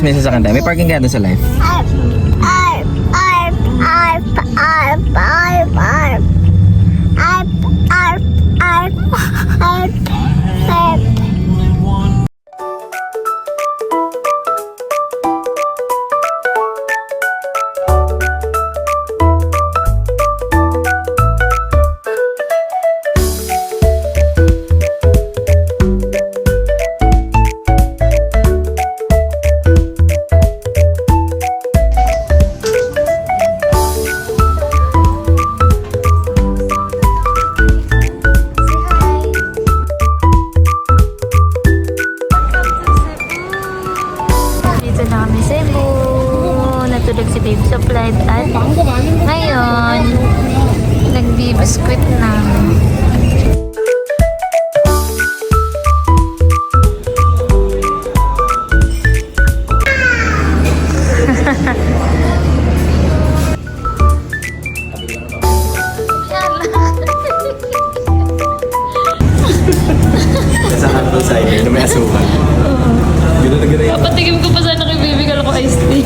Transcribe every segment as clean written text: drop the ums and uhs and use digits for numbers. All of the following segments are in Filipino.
may sasakyan tayo. May parking kaya doon sa life? Arp, arp, arp, arp, arp, arp, arp. Arp, arp, arp, arp, arp. Dito na kami sa Cebu. Natulog si Babe sa flight at ngayon, nagbi-biscuit na. Sasakyan doon sa inyo na may asukan. Gano'n na gano'n. Patigim ko pa sana kay Baby, kala ko iced tea.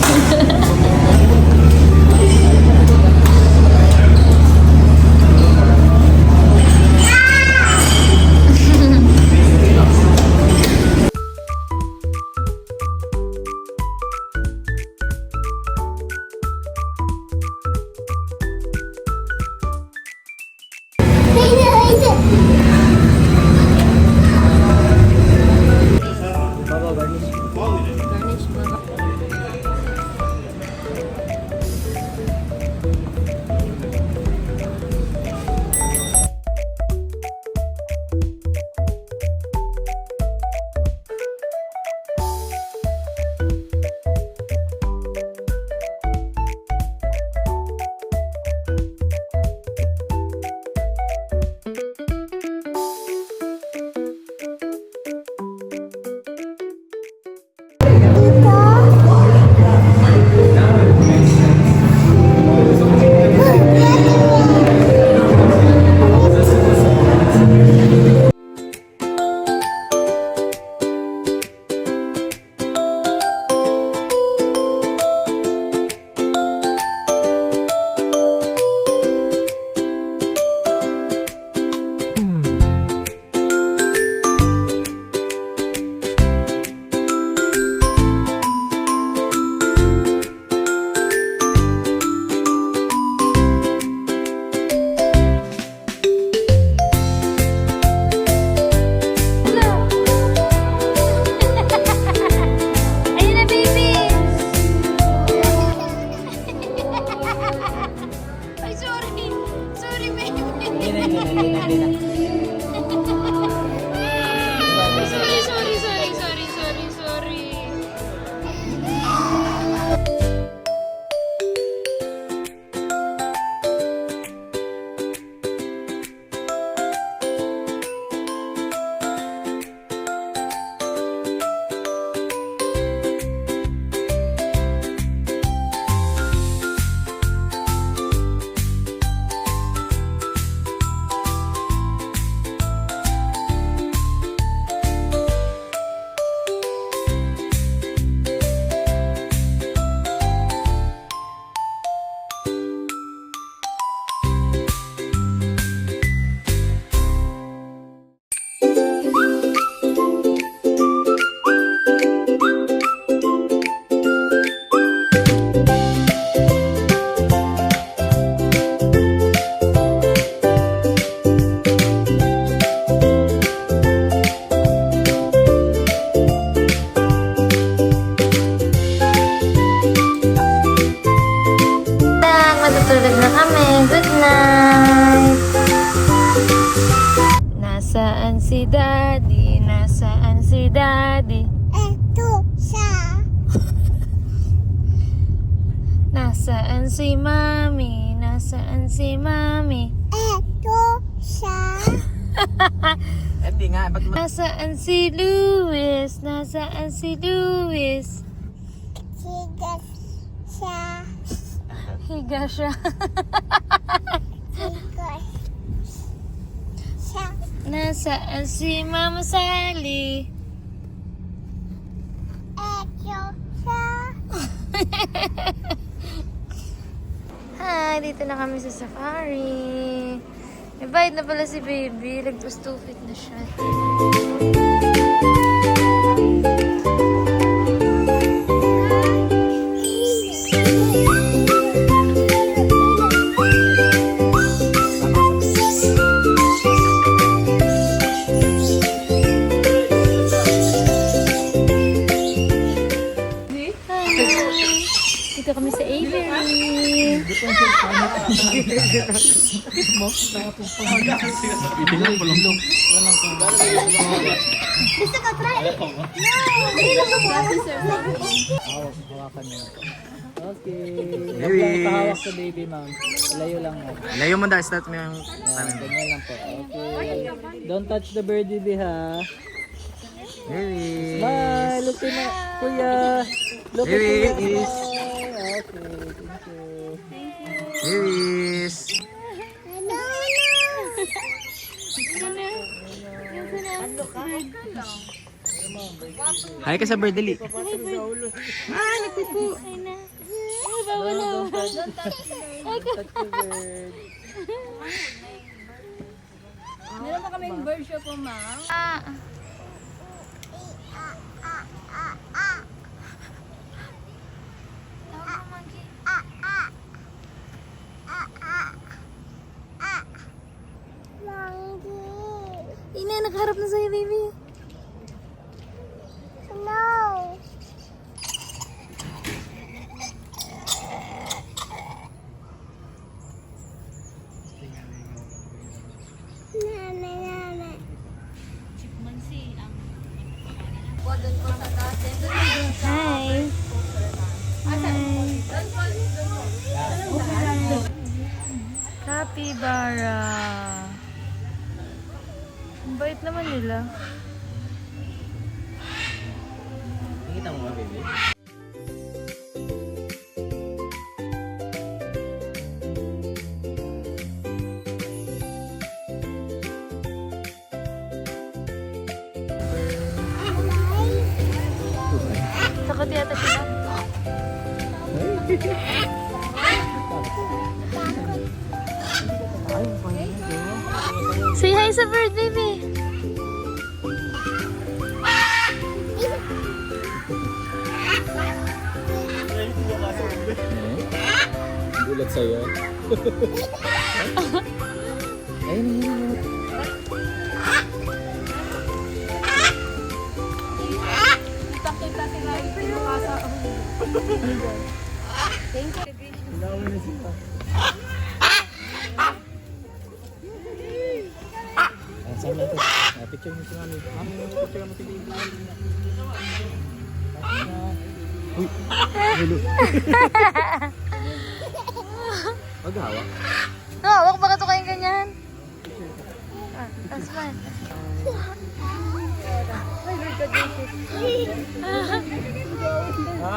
Matutulog na kami. Good night! Nasaan si Daddy? Nasaan si Daddy? Eto siya. Nasaan si Mami? Nasaan si Mami? Eto siya. Hindi nga. Nasaan si Luis? Nasaan si Luis? Sigas siya. Higa siya. Sigas siya. Nasaan si Mama Sally? Eto siya. Hi, dito na kami sa safari. May bayad na pala si baby. Lagpas 2 feet na siya. Dito kami sa Avery. Gusto ka try? No! Hindi lang mo. Hawakan mo. Okay. Baby. Pahawak sa baby, ma'am. Layo lang mo. Layo mo daw, start mo yung... Ganyan lang po. Okay. Don't touch the bird, baby, ha? Baby. Bye! Look na, kuya! Look at Baby. kuya! Okay, thank you. Babies. No, Hi ka sa Birdeli. Don't touch the bird. Meron pa kaming bird show po, ma'am. Ina, nakaharap na sa'yo, baby. no. Nana, nana. Hi. Capybara. Ang bait naman nila. Nakita mo ba, baby? Takot yata sila. Say hi sa bird, baby. Gulat sa'yo. Ayun. Kita-kita sila yung pinukasa. Saan na ito? Picture mo si mami. Picture mo si baby. Uy! Hello. Maghawak. Hawak ba ka ito kayong ganyan? Asman.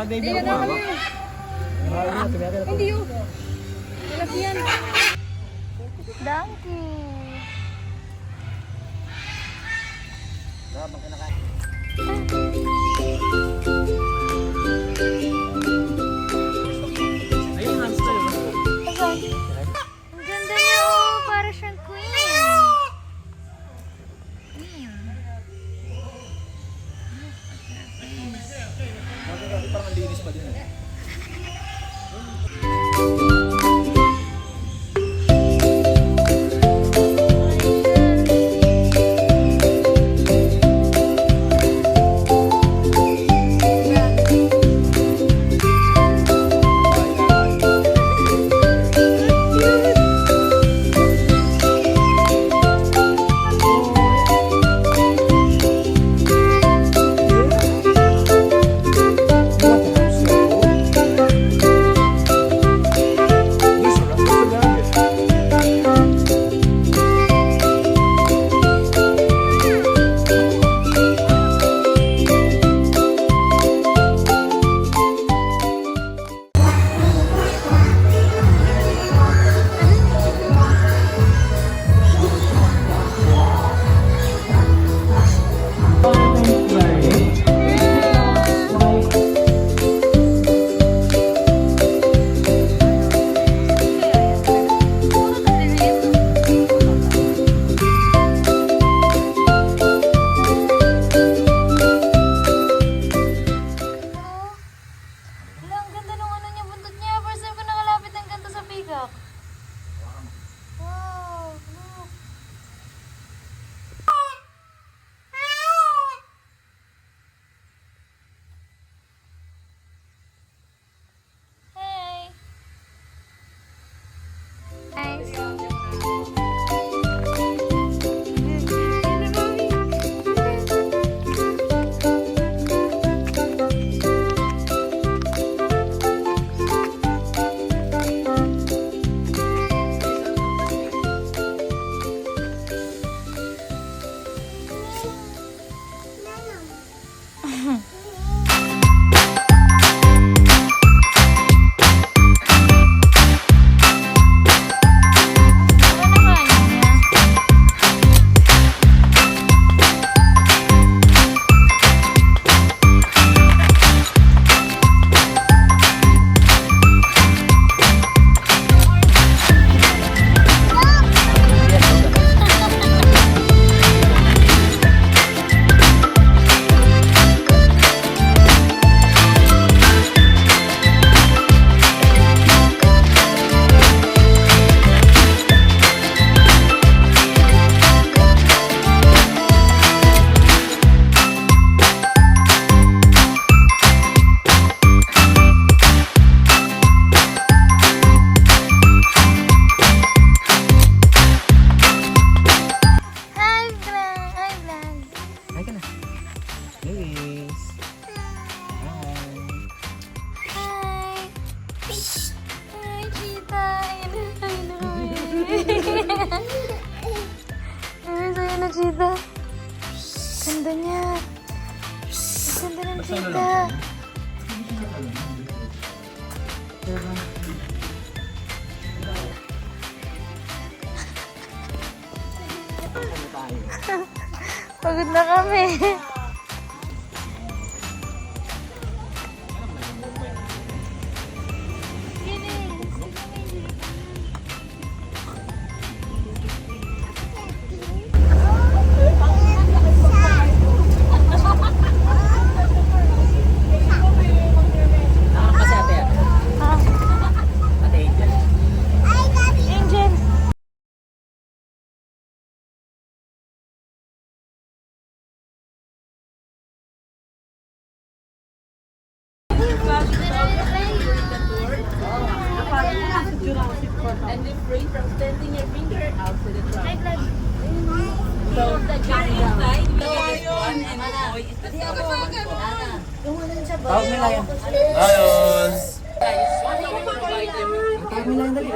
Baby mo hawak. Hindi yun. Malaki yan. Donkey. Ayun, hamster. Ang ganda niya, oh. Para siyang queen. Queen. Parang linis pa din. Look. Wow, look. Hey. Nice. Ano nakain niya? Hi, vlog. Hi, vlog. Ay ka na. Luis. Hi. Hi. Hi, Chita. Ayun na kami. Ayun sa'yo na, Chita. Ganda niya. Ganda ng Chita. Pagod na kami. Kasi ate. Ah, Ate Angel. Angel. And refrain from sending your finger out to the truck. So the car inside, we get one and the boy is the Tawag nila yan. Ayos. Tawag nila yan, dali.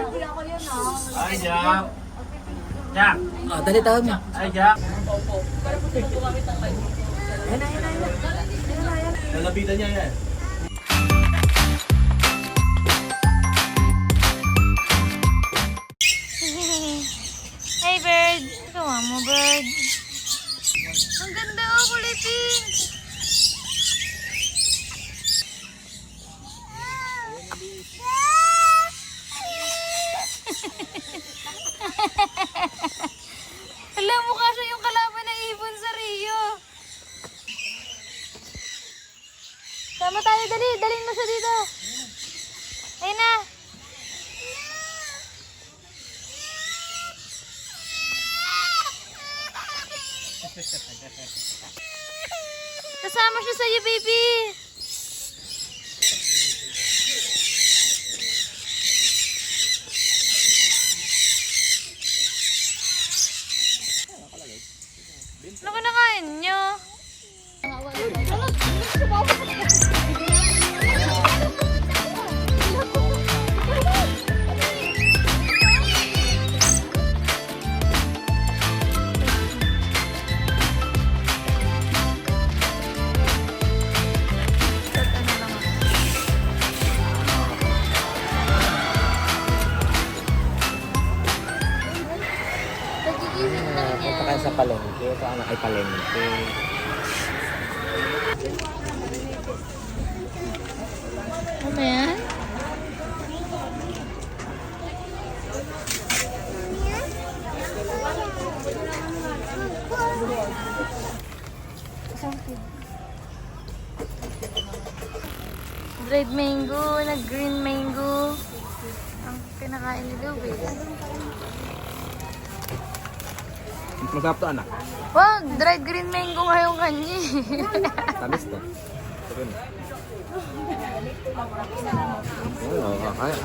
Ay, Jack. Jack. Ah, dali tawag mo. Ay, Jack. Lalapitan niya yan. Hey, bird. Gawa mo, bird. Ang ganda, oh, kulay pink. Alam mo kasi yung kalaban ng ibon sa Rio. Sama tayo, dali. Dalhin mo siya dito. Ayun na. Kasama siya sa'yo, baby. Ano kinakain niyo? Punta kayo sa palengke. Ito ano ay palengke. Ano yan? Dried mango, nag-green mango. Ang kinakain ni Luis. Masarap to, anak. Wag! Dried green mango nga yung kanya. Tamis to. Ito na. Oo, kaya.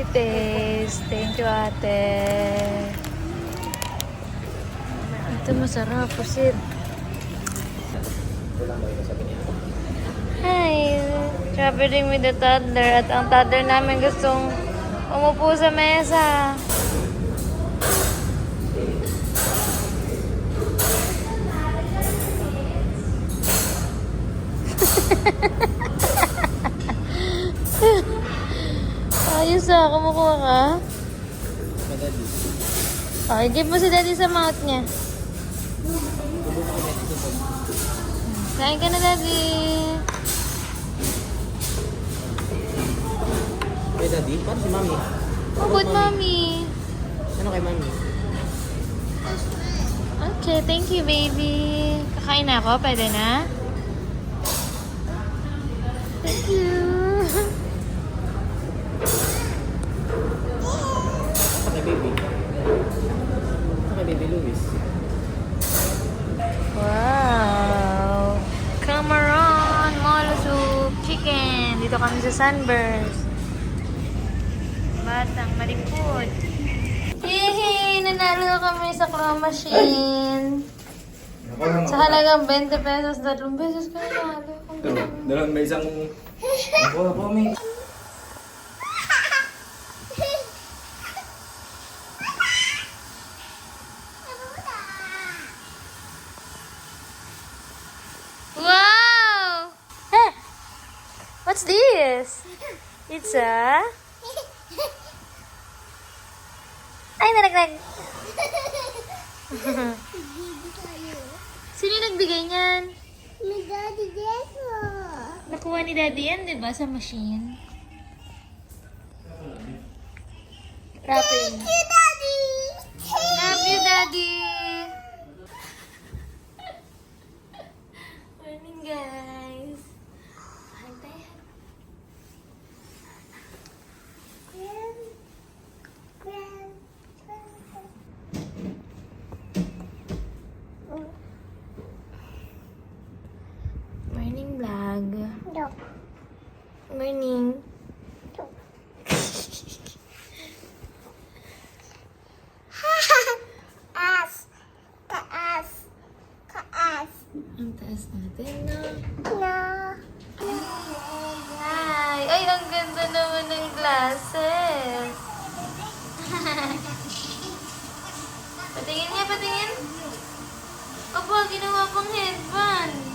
Taste. Thank you, ate. Ito masarap. Pusit. Hi! Traveling with the toddler. At ang toddler namin gustong umupo sa mesa. Ayos ah, kumukuha ka? Okay, give mo si daddy sa mouth niya. Kain ka na, daddy. Hey, daddy, paano si mami? Good, mommy. Ano kay mami? Okay, thank you, baby. Kakain na ako, pwede na? Thank you. Ano kay baby? Ano kay baby Luis? Wow! Cameron Molo Soup Chicken. Dito kami sa Sunburst. Batang malipod. Yehey! Nanalo kami sa claw machine. Sa halagang 20 pesos, 3 beses ka nanalo. Dalawang may isang... Ako, may... Wow! Eh, what's this? It's a... Ay, nalaglag. Sino yung nagbigay niyan? My daddy gave Nakuha ni daddy yan, di ba, sa machine? Wrapping. Thank you, daddy. Love you, daddy. Morning, guys. Morning vlog. No. Morning. Ass. Kaas. Kaas. Ang taas natin, no? No. Ay, ay, ang ganda naman ng glasses. Patingin niya, patingin. Opo, ginawa pang headband.